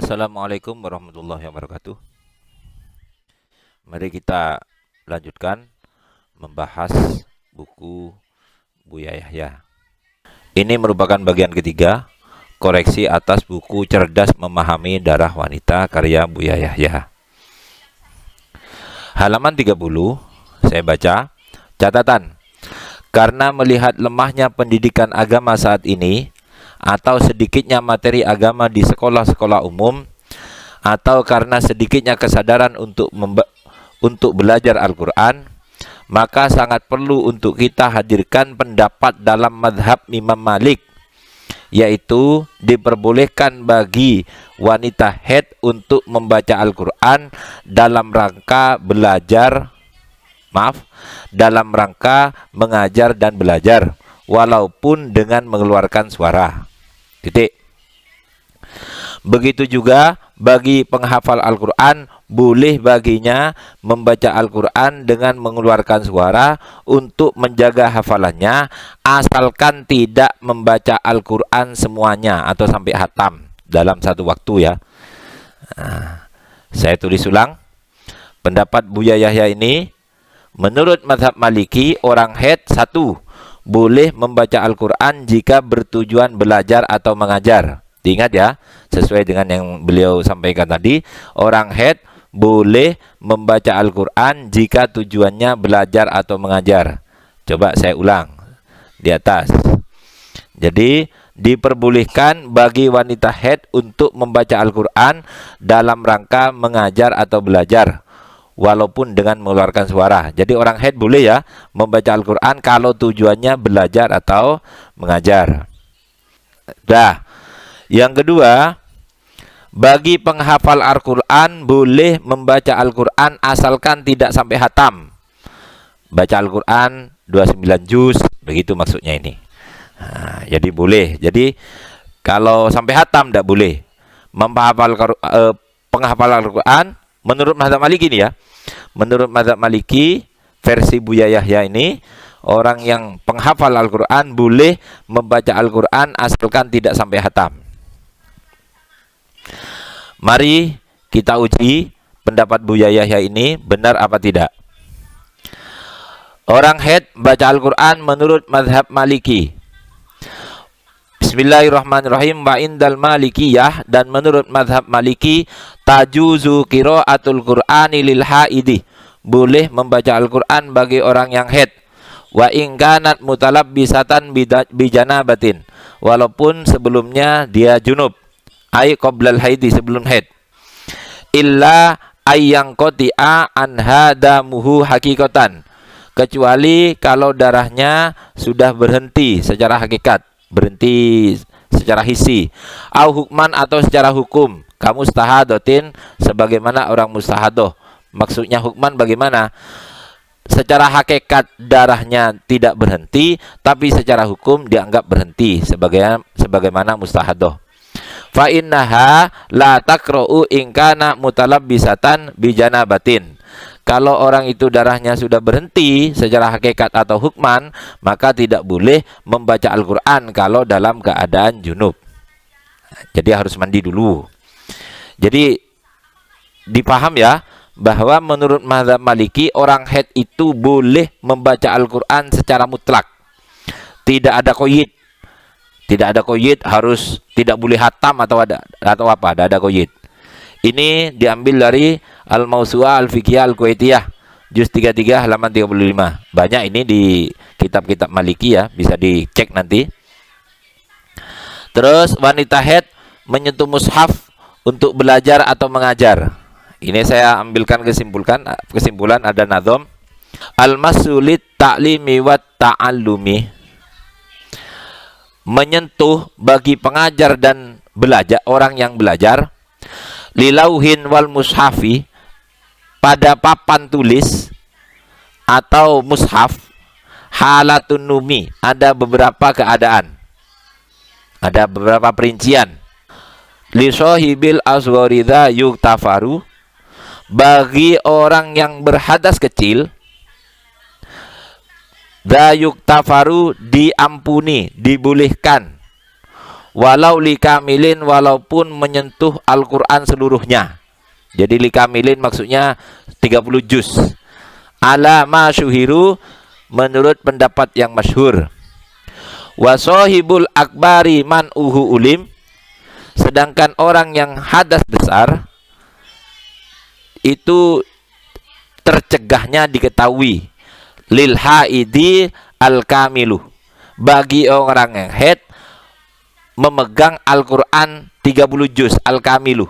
Assalamualaikum warahmatullahi wabarakatuh. Mari kita lanjutkan membahas buku Buya Yahya. Ini merupakan bagian ketiga, koreksi atas buku Cerdas Memahami Darah Wanita karya Buya Yahya. Halaman 30, saya baca. Catatan. Karena melihat lemahnya pendidikan agama saat ini, atau sedikitnya materi agama di sekolah-sekolah umum, atau karena sedikitnya kesadaran untuk belajar Al-Quran, maka sangat perlu untuk kita hadirkan pendapat dalam madhab Imam Malik, yaitu diperbolehkan bagi wanita haid untuk membaca Al-Quran dalam rangka dalam rangka mengajar dan belajar, walaupun dengan mengeluarkan suara. Titik. Begitu juga bagi penghafal Al-Quran, boleh baginya membaca Al-Quran dengan mengeluarkan suara untuk menjaga hafalannya, asalkan tidak membaca Al-Quran semuanya atau sampai khatam dalam satu waktu, ya. Saya tulis ulang. Pendapat Buya Yahya ini, menurut mazhab Maliki, orang haid 1, boleh membaca Al-Quran jika bertujuan belajar atau mengajar. Diingat ya, sesuai dengan yang beliau sampaikan tadi, orang haid boleh membaca Al-Quran jika tujuannya belajar atau mengajar. Coba saya ulang di atas. Jadi diperbolehkan bagi wanita haid untuk membaca Al-Quran dalam rangka mengajar atau belajar, walaupun dengan mengeluarkan suara. Jadi orang haid boleh ya membaca Al-Quran kalau tujuannya belajar atau mengajar. Yang kedua, bagi penghafal Al-Quran boleh membaca Al-Quran asalkan tidak sampai khatam. Baca Al-Quran 29 juz, begitu maksudnya ini. Jadi boleh. Jadi kalau sampai khatam tidak boleh. Penghafal Al-Quran menurut mazhab Maliki ini ya. Menurut mazhab Maliki versi Buya Yahya ini, orang yang penghafal Al-Quran boleh membaca Al-Quran asalkan tidak sampai khatam. Mari kita uji pendapat Buya Yahya ini benar apa tidak. Orang haid baca Al-Quran menurut mazhab Maliki. Bismillahirrahmanirrahim. Wa indal malikiyah, dan menurut mazhab Maliki, tajuzu qiraatul Qur'ani lil haidi, boleh membaca Al-Quran bagi orang yang haid. Wa in kanat mutalabbisatan bijanabatin, walaupun sebelumnya dia junub, ai qoblal haidi, sebelum haid. Illa ayyang qati'a an hadamuhu hakikatan, kecuali kalau darahnya sudah berhenti secara hakikat, berhenti secara hisi, au hukman, atau secara hukum, kamu mustahadotin, sebagaimana orang mustahadoh. Maksudnya hukman bagaimana? Secara hakikat darahnya tidak berhenti, tapi secara hukum dianggap berhenti sebagaimana mustahadoh. Fa innaha la takra'u in kana mutalabbisatan bijanabatin. Kalau orang itu darahnya sudah berhenti secara hakikat atau hukman, maka tidak boleh membaca Al-Quran kalau dalam keadaan junub. Jadi harus mandi dulu. Jadi dipaham ya, bahwa menurut mazhab Maliki orang haid itu boleh membaca Al-Quran secara mutlak. Tidak ada qaid. Tidak ada qaid harus tidak boleh hatam atau apa, tidak ada qaid. Ini diambil dari Al-Mawsu'ah Al-Fiqhiyah Al-Kuwaitiyah, juz 33 halaman 35. Banyak ini di kitab-kitab Maliki ya, bisa dicek nanti. Terus wanita haid menyentuh mushaf untuk belajar atau mengajar. Ini saya ambilkan kesimpulan ada nadhom. Al-masulit ta'limi wa ta'allumi, menyentuh bagi pengajar dan belajar, orang yang belajar, lilauhin wal mushafi, pada papan tulis atau mushaf, halatun numi, ada beberapa keadaan, ada beberapa perincian. Li sahibil asgharidha yuktafaru, bagi orang yang berhadas kecil, dha yuktafaru, diampuni, dibolehkan. Walau likamilin, walaupun menyentuh Al-Quran seluruhnya. Jadi likamilin maksudnya 30 juz. Ala ma syuhiru, menurut pendapat yang masyhur. Wasohibul akbari man uhu ulim, sedangkan orang yang hadas besar itu tercegahnya diketahui. Lil haidi al kamilu, bagi orang yang haid memegang Al-Quran 30 juz al kamilu.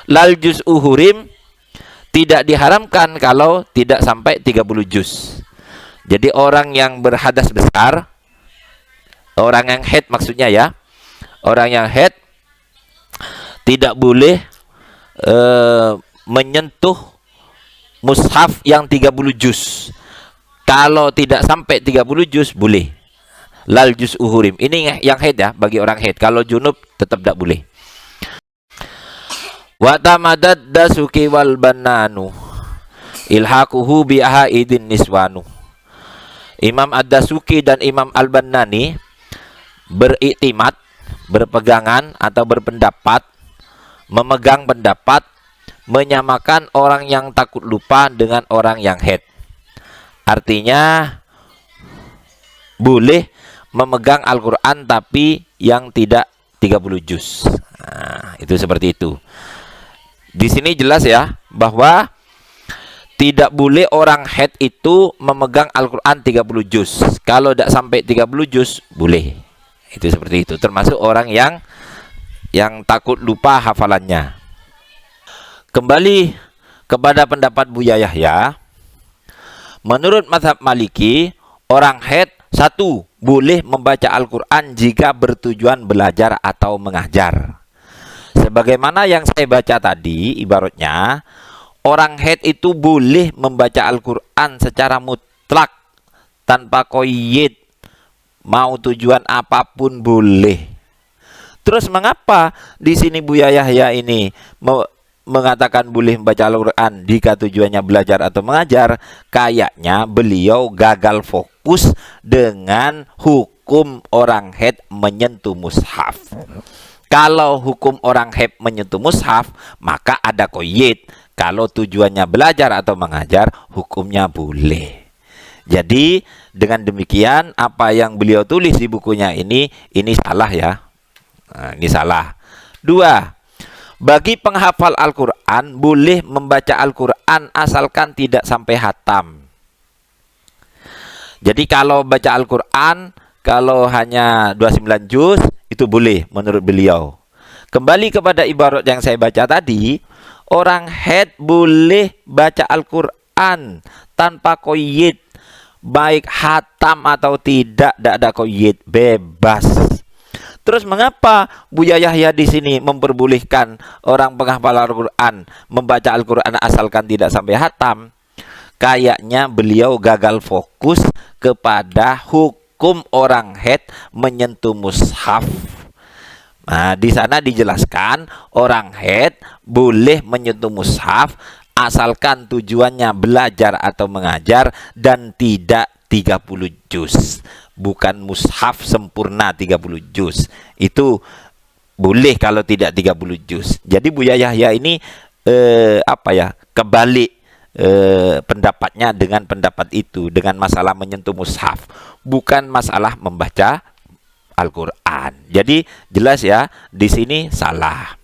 Lal juz uhurim, tidak diharamkan kalau tidak sampai 30 juz. Jadi orang yang berhadas besar, orang yang haid maksudnya ya, orang yang haid tidak boleh menyentuh mushaf yang 30 juz. Kalau tidak sampai 30 juz boleh. Lal juz uhurim. Ini yang haid ya, bagi orang haid. Kalau junub tetap tidak boleh. Wa tamadad dasuki wal bananu ilhaquhu bi ahaidin niswanu. Imam Ad-Dasuki dan Imam Al-Bannani beriktimat, berpegangan atau berpendapat, memegang pendapat menyamakan orang yang takut lupa dengan orang yang haid. Artinya boleh memegang Al-Quran tapi yang tidak 30 juz. Nah, itu seperti itu. Di sini jelas ya bahwa tidak boleh orang haid itu memegang Al-Quran 30 juz. Kalau tidak sampai 30 juz boleh. Itu seperti itu. Termasuk orang yang takut lupa hafalannya. Kembali kepada pendapat Buya Yahya. Menurut mazhab Maliki, orang haid satu, boleh membaca Al-Quran jika bertujuan belajar atau mengajar. Sebagaimana yang saya baca tadi, ibaratnya orang haid itu boleh membaca Al-Quran secara mutlak tanpa qayyid, mau tujuan apapun boleh. Terus mengapa di sini Buya Yahya ini mengatakan boleh membaca Al-Quran jika tujuannya belajar atau mengajar? Kayaknya beliau gagal fokus dengan hukum orang haid menyentuh mushaf. Kalau hukum orang haid menyentuh mushaf, maka ada qayyid. Kalau tujuannya belajar atau mengajar, hukumnya boleh. Jadi dengan demikian apa yang beliau tulis di bukunya ini salah ya. Nah, ini salah. Dua, bagi penghafal Al-Quran boleh membaca Al-Quran asalkan tidak sampai hatam. Jadi kalau baca Al-Quran, kalau hanya 29 juz, itu boleh menurut beliau. Kembali kepada ibarat yang saya baca tadi, orang haid boleh baca Al-Quran tanpa qayyid, baik hatam atau tidak ada qayyid, bebas. Terus mengapa Buya Yahya di sini memperbolehkan orang penghafal Al-Quran membaca Al-Quran asalkan tidak sampai hatam? Kayaknya beliau gagal fokus kepada hukum orang haid menyentuh mushaf. Nah, di sana dijelaskan orang haid boleh menyentuh mushaf asalkan tujuannya belajar atau mengajar dan tidak 30 juz. Bukan mushaf sempurna 30 juz. Itu boleh kalau tidak 30 juz. Jadi Buya Yahya ini kebalik pendapatnya dengan pendapat itu, dengan masalah menyentuh mushaf, bukan masalah membaca Al-Quran. Jadi jelas ya, di sini salah.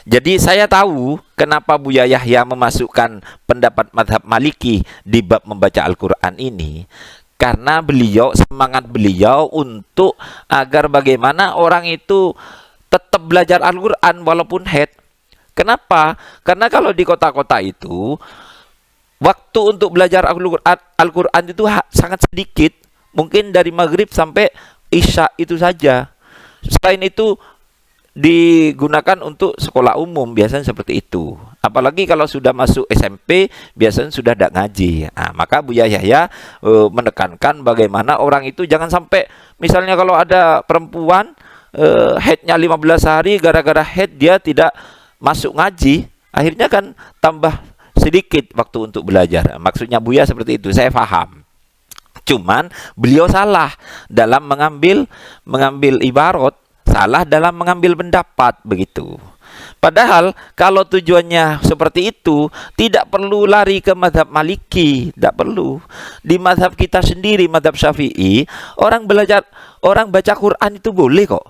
Jadi saya tahu kenapa Buya Yahya memasukkan pendapat mazhab Maliki di bab membaca Al-Quran ini. Karena semangat beliau untuk agar bagaimana orang itu tetap belajar Al-Quran walaupun haid. Kenapa? Karena kalau di kota-kota itu waktu untuk belajar Al-Quran itu sangat sedikit. Mungkin dari maghrib sampai isya itu saja. Selain itu digunakan untuk sekolah umum, biasanya seperti itu. Apalagi kalau sudah masuk SMP, biasanya sudah tidak ngaji. Nah, maka Buya Yahya menekankan bagaimana orang itu jangan sampai, misalnya kalau ada perempuan haidnya 15 hari, gara-gara haid dia tidak masuk ngaji, akhirnya kan tambah sedikit waktu untuk belajar. Maksudnya Buya seperti itu, saya paham. Cuman beliau salah dalam mengambil ibarat. salah dalam mengambil pendapat begitu. Padahal kalau tujuannya seperti itu, tidak perlu lari ke mazhab Maliki, tidak perlu. Di mazhab kita sendiri, mazhab Syafi'i, orang baca Quran itu boleh kok.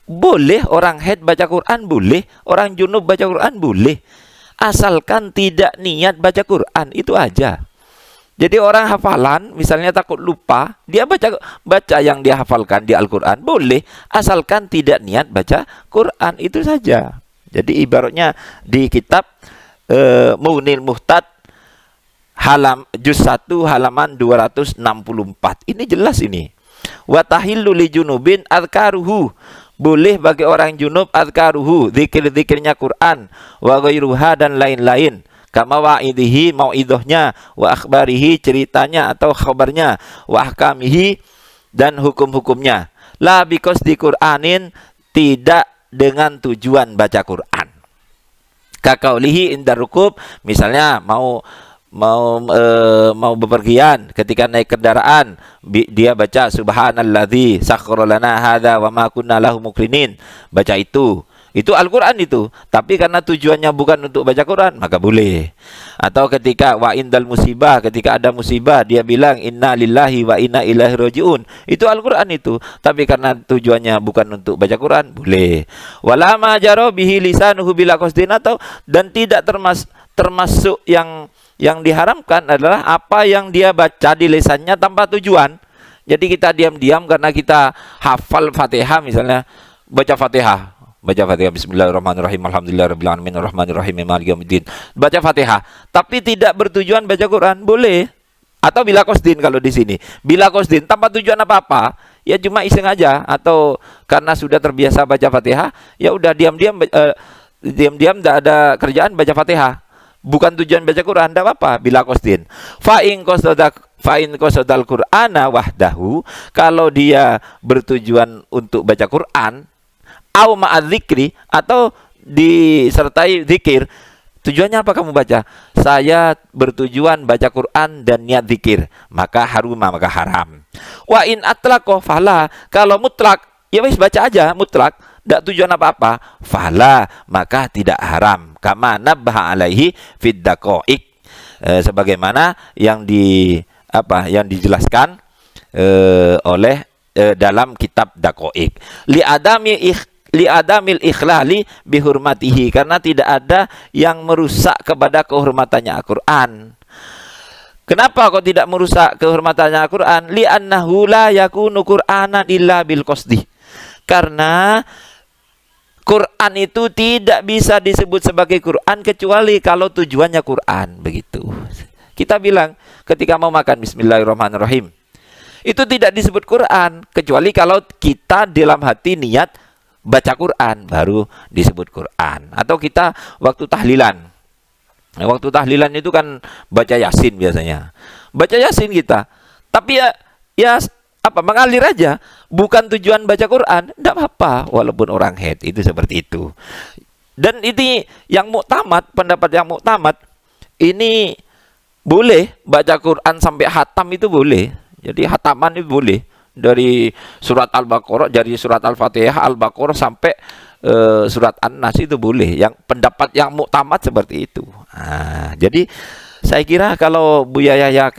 Boleh orang haid baca Quran, boleh orang junub baca Quran, boleh. Asalkan tidak niat baca Quran, itu aja. Jadi orang hafalan, misalnya takut lupa, dia baca yang dia hafalkan di Al-Quran, boleh, asalkan tidak niat baca Quran, itu saja. Jadi ibaratnya di kitab Mu'nil Muhtad juz 1 halaman 264. Ini jelas ini. Wa tahillu li junubin adkaruhu. Boleh bagi orang junub adkaruhu, zikir-zikirnya Quran, wa ghairuha dan lain-lain. Kama wa'idihi, mau'idhahnya, wa akhbarihi, ceritanya atau khabarnya, wa ahkamihi dan hukum-hukumnya. La because di Qur'anin, tidak dengan tujuan baca Quran. Kakaulihi indar rukub, misalnya mau bepergian, ketika naik kendaraan dia baca subhanalladzi sakhkhara lana hadza wa ma kunna lahu muqrinin, baca itu Al-Quran itu, tapi karena tujuannya bukan untuk baca Quran, maka boleh. Atau ketika wa indal musibah, ketika ada musibah dia bilang inna lillahi wa inna ilaihi rajiun, itu Al-Quran itu, tapi karena tujuannya bukan untuk baca Quran, boleh. Wala ma jaro bihi lisanuhu bila qasdin, atau dan tidak termasuk yang diharamkan adalah apa yang dia baca di lisannya tanpa tujuan. Jadi kita diam-diam karena kita hafal Fatihah, misalnya baca Fatihah bismillahirrahmanirrahim alhamdulillahirabbil alamin arrahmanirrahim maliki yaumiddin, baca Fatihah tapi tidak bertujuan baca Quran, boleh. Atau bila qasdin, kalau di sini bila qasdin tanpa tujuan apa-apa, ya cuma iseng aja, atau karena sudah terbiasa baca Fatihah, ya udah diam-diam tidak ada kerjaan baca Fatihah, bukan tujuan baca Quran, tidak apa-apa bila qasdin. Fa in qasadal Qur'ana wahdahu, kalau dia bertujuan untuk baca Quran, au ma'adzikri, atau disertai zikir. Tujuannya apa kamu baca? Saya bertujuan baca Quran dan niat zikir, maka maka haram. Wa in atlaqo fala, kalau mutlak, ya wis baca aja mutlak, tidak tujuan apa-apa, fala, maka tidak haram. Kama nabbaha alaihi fid daqaiq, sebagaimana yang dijelaskan oleh dalam kitab Daqaiq. Li adamil ikhlali bihurmatihi, karena tidak ada yang merusak kepada kehormatannya Al-Quran. Kenapa kok tidak merusak kehormatannya Al-Quran? Li annahu la yakunu Qur'anan illa bil qasdi, karena Quran itu tidak bisa disebut sebagai Quran kecuali kalau tujuannya Quran, begitu. Kita bilang ketika mau makan bismillahirrahmanirrahim, itu tidak disebut Quran kecuali kalau kita dalam hati niat baca Quran, baru disebut Quran. Atau kita waktu tahlilan, waktu tahlilan itu kan baca Yasin biasanya, baca Yasin kita, tapi ya mengalir aja, bukan tujuan baca Quran, tidak apa-apa walaupun orang haid, itu seperti itu. Dan ini yang muktamad, pendapat yang muktamad, ini boleh baca Quran sampai hatam, itu boleh. Jadi hataman itu boleh, dari surat Al-Baqarah, dari surat Al-Fatihah, Al-Baqarah sampai surat An-Nas, itu boleh. Yang pendapat yang muktamad seperti itu. Jadi saya kira kalau Buya Yahya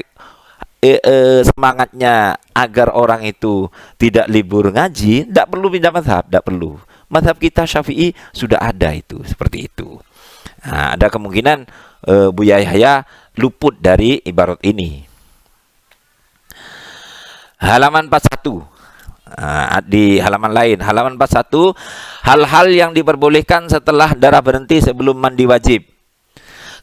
semangatnya agar orang itu tidak libur ngaji, tidak perlu pindah mazhab, tidak perlu. Mazhab kita Syafi'i sudah ada itu, seperti itu. Ada kemungkinan Buya Yahya luput dari ibarat ini. Halaman 41, di halaman lain, halaman 41, hal-hal yang diperbolehkan setelah darah berhenti sebelum mandi wajib.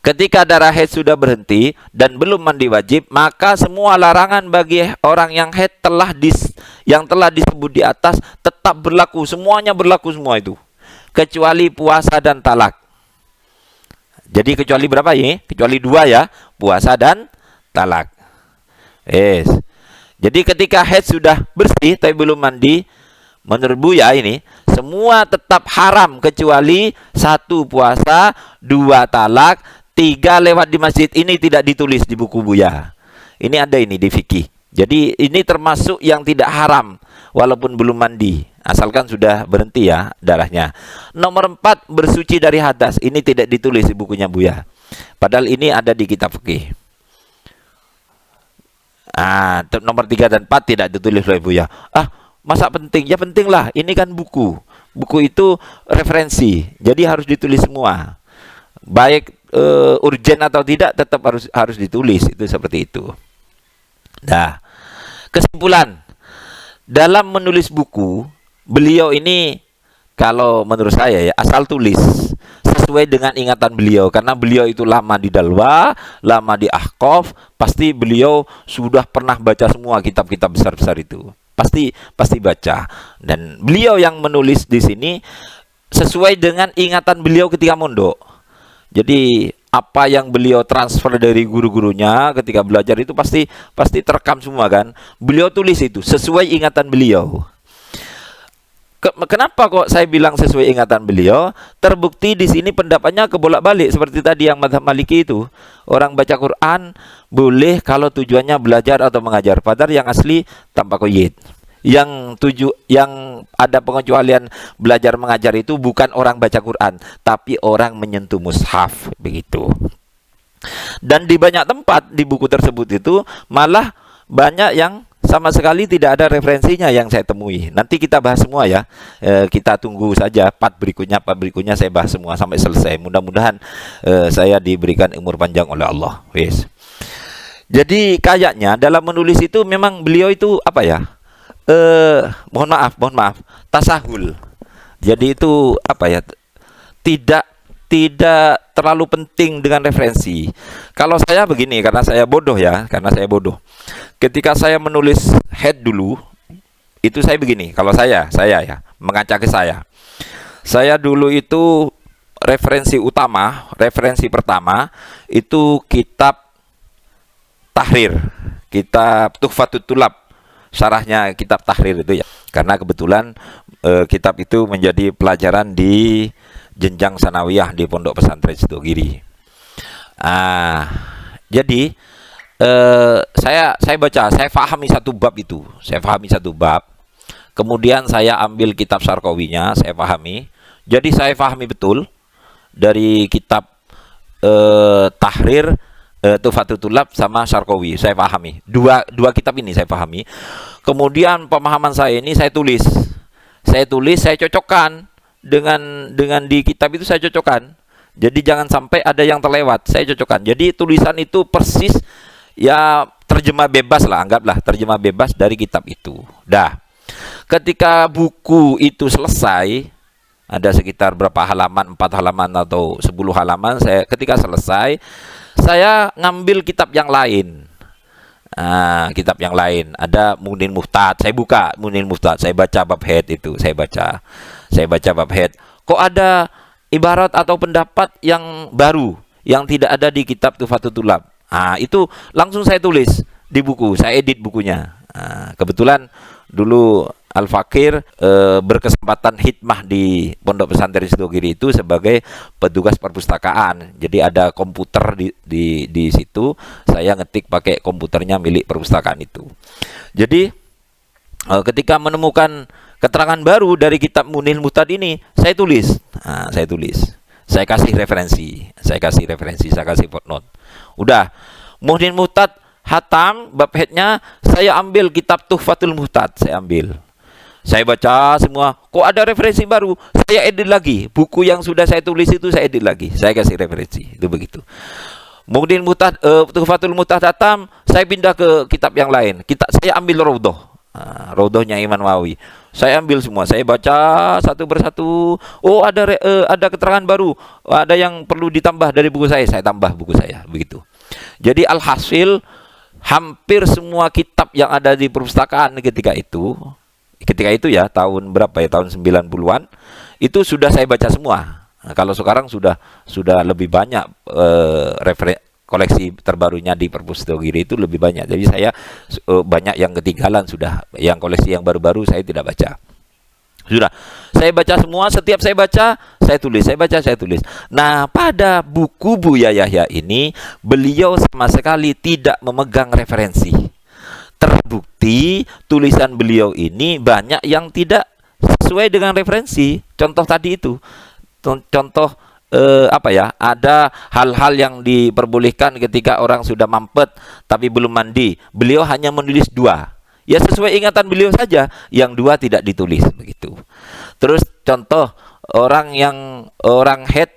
Ketika darah haid sudah berhenti dan belum mandi wajib, maka semua larangan bagi orang yang haid yang telah disebut di atas tetap berlaku, semuanya berlaku semua itu, kecuali puasa dan talak. Jadi kecuali berapa ya? Kecuali 2 ya, puasa dan talak. Yes. Jadi ketika haid sudah bersih tapi belum mandi, menurut Buya ini semua tetap haram kecuali 1 puasa, 2 talak, 3 lewat di masjid. Ini tidak ditulis di buku Buya. Ini ada ini di fikih. Jadi ini termasuk yang tidak haram walaupun belum mandi, asalkan sudah berhenti ya darahnya. Nomor 4, bersuci dari hadas. Ini tidak ditulis di bukunya Buya, padahal ini ada di kitab fikih. Nomor 3 dan 4 tidak ditulis oleh Buya. Masa penting? Ya penting lah, ini kan buku. Buku itu referensi, jadi harus ditulis semua. Baik urgen atau tidak, tetap harus ditulis. Itu seperti itu. Nah, kesimpulan dalam menulis buku, beliau ini kalau menurut saya ya asal tulis sesuai dengan ingatan beliau, karena beliau itu lama di Dalwa, lama di Ahqaf, pasti beliau sudah pernah baca semua kitab-kitab besar-besar itu. Pasti baca, dan beliau yang menulis di sini sesuai dengan ingatan beliau ketika mondok. Jadi apa yang beliau transfer dari guru-gurunya ketika belajar itu pasti terekam semua kan. Beliau tulis itu sesuai ingatan beliau. Kenapa kok saya bilang sesuai ingatan beliau? Terbukti di sini pendapatnya kebolak-balik seperti tadi yang mazhab Maliki itu. Orang baca Quran boleh kalau tujuannya belajar atau mengajar. Padahal yang asli tanpa qayyid. Yang ada pengecualian belajar mengajar itu bukan orang baca Quran, tapi orang menyentuh mushaf, begitu. Dan di banyak tempat di buku tersebut itu malah banyak yang sama sekali tidak ada referensinya yang saya temui. Nanti kita bahas semua ya. Kita tunggu saja part berikutnya saya bahas semua sampai selesai. Mudah-mudahan saya diberikan umur panjang oleh Allah. Yes. Jadi kayaknya dalam menulis itu memang beliau itu apa ya? Mohon maaf, tasahul. Jadi itu apa ya? Tidak terlalu penting dengan referensi. Kalau saya begini, karena saya bodoh. Ketika saya menulis head dulu, itu saya begini. Kalau saya ya, mengaca ke saya. Saya dulu itu referensi pertama itu kitab Tahrir, kitab Tuhfatut Tulab, syarahnya kitab Tahrir itu ya. Karena kebetulan kitab itu menjadi pelajaran di jenjang sanawiyah di Pondok Pesantren Sidogiri. Jadi saya baca, saya fahami satu bab. Kemudian saya ambil kitab Syarqawinya, saya pahami. Jadi saya pahami betul dari kitab Tahrir, Tuhfatul Tulab sama Syarqawi. Saya pahami. Dua kitab ini saya pahami. Kemudian pemahaman saya ini saya tulis, saya cocokkan dengan di kitab itu, saya cocokkan. Jadi jangan sampai ada yang terlewat, saya cocokkan. Jadi tulisan itu persis ya, terjemah bebas lah, anggaplah terjemah bebas dari kitab itu. Ketika buku itu selesai, ada sekitar berapa halaman, 4 halaman atau 10 halaman, ketika selesai saya ngambil kitab yang lain. Kitab yang lain ada Mughni Muhtad, saya buka Mughni Muhtad, saya baca bab head itu, saya baca bab head. Kok ada ibarat atau pendapat yang baru yang tidak ada di kitab Tuhfatul Tulab? Itu langsung saya tulis di buku, saya edit bukunya. Kebetulan dulu Al-Fakir berkesempatan hikmah di Pondok Pesantren Sidogiri itu sebagai petugas perpustakaan. Jadi ada komputer di situ, saya ngetik pakai komputernya milik perpustakaan itu. Jadi ketika menemukan keterangan baru dari kitab Mughni Muhtad ini, saya tulis. Saya kasih referensi, saya kasih footnote. Udah, Mughni Muhtad hatam bab headnya, saya ambil kitab Tuhfatul Muhtad, saya baca semua. Kok ada referensi baru, saya edit lagi. Buku yang sudah saya tulis itu saya edit lagi, saya kasih referensi. Itu begitu. Mughni Muhtad, Tuhfatul Muhtad hatam, saya pindah ke kitab yang lain. Saya ambil Raudhahnya Imam Nawawi. Saya ambil semua, saya baca satu persatu. Oh, ada keterangan baru, ada yang perlu ditambah dari buku saya tambah buku saya, begitu. Jadi alhasil hampir semua kitab yang ada di perpustakaan ketika itu ya, tahun berapa ya, tahun 90-an, itu sudah saya baca semua. Kalau sekarang sudah lebih banyak, koleksi terbarunya di Perpustogiri itu lebih banyak. Jadi saya banyak yang ketinggalan sudah, yang koleksi yang baru-baru saya tidak baca. Sudah, saya baca semua, setiap saya baca, saya tulis, saya tulis. Nah, pada buku Buya Yahya ini, beliau sama sekali tidak memegang referensi. terbukti tulisan beliau ini banyak yang tidak sesuai dengan referensi. Contoh tadi itu, contoh ada hal-hal yang diperbolehkan ketika orang sudah mampet tapi belum mandi. Beliau hanya menulis 2. Ya sesuai ingatan beliau saja, yang 2 tidak ditulis begitu. Terus contoh orang haid,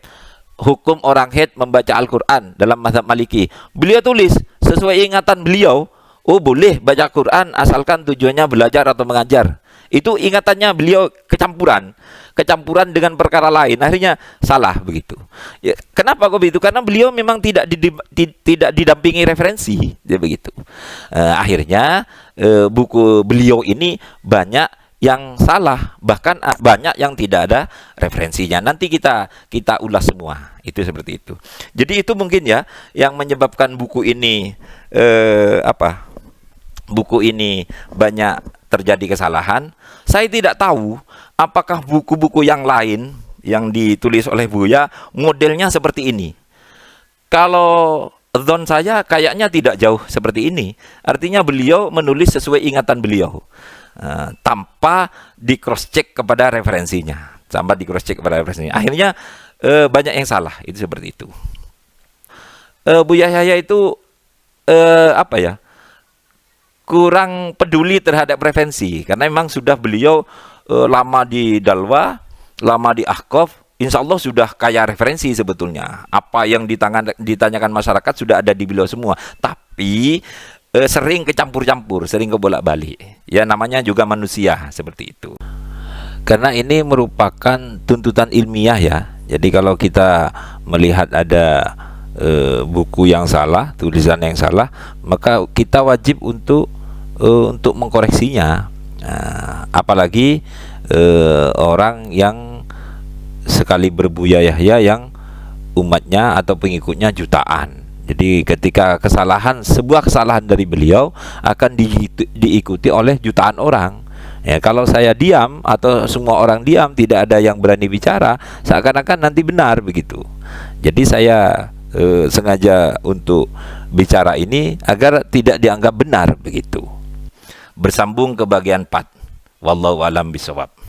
hukum orang haid membaca Al-Qur'an dalam mazhab Maliki. Beliau tulis sesuai ingatan beliau, oh boleh baca Quran asalkan tujuannya belajar atau mengajar. Itu ingatannya beliau kecampuran dengan perkara lain, akhirnya salah begitu. Ya, kenapa kok begitu? Karena beliau memang tidak didampingi referensi, dia begitu. Akhirnya buku beliau ini banyak yang salah, bahkan banyak yang tidak ada referensinya. Nanti kita ulas semua, itu seperti itu. Jadi itu mungkin ya yang menyebabkan buku ini buku ini banyak terjadi kesalahan. Saya tidak tahu apakah buku-buku yang lain yang ditulis oleh Buya modelnya seperti ini. Kalau zon saya kayaknya tidak jauh seperti ini. Artinya beliau menulis sesuai ingatan beliau, tanpa di cross check kepada referensinya. Akhirnya banyak yang salah, itu seperti itu. Buya Yahya itu kurang peduli terhadap referensi, karena memang sudah beliau lama di Dalwa, lama di Ahqaf, insya Allah sudah kaya referensi sebetulnya. Apa yang ditanyakan masyarakat sudah ada di beliau semua, tapi sering kecampur-campur, sering kebolak-balik. Ya namanya juga manusia seperti itu. Karena ini merupakan tuntutan ilmiah ya. Jadi kalau kita melihat ada buku yang salah, tulisan yang salah, maka kita wajib untuk mengkoreksinya. Apalagi orang yang sekali berbuya Yahya yang umatnya atau pengikutnya jutaan. Jadi ketika sebuah kesalahan dari beliau akan diikuti oleh jutaan orang. Ya, kalau saya diam atau semua orang diam, tidak ada yang berani bicara, seakan-akan nanti benar begitu. Jadi saya sengaja untuk bicara ini agar tidak dianggap benar begitu. Bersambung ke bagian 4. Wallahu alam bisawab.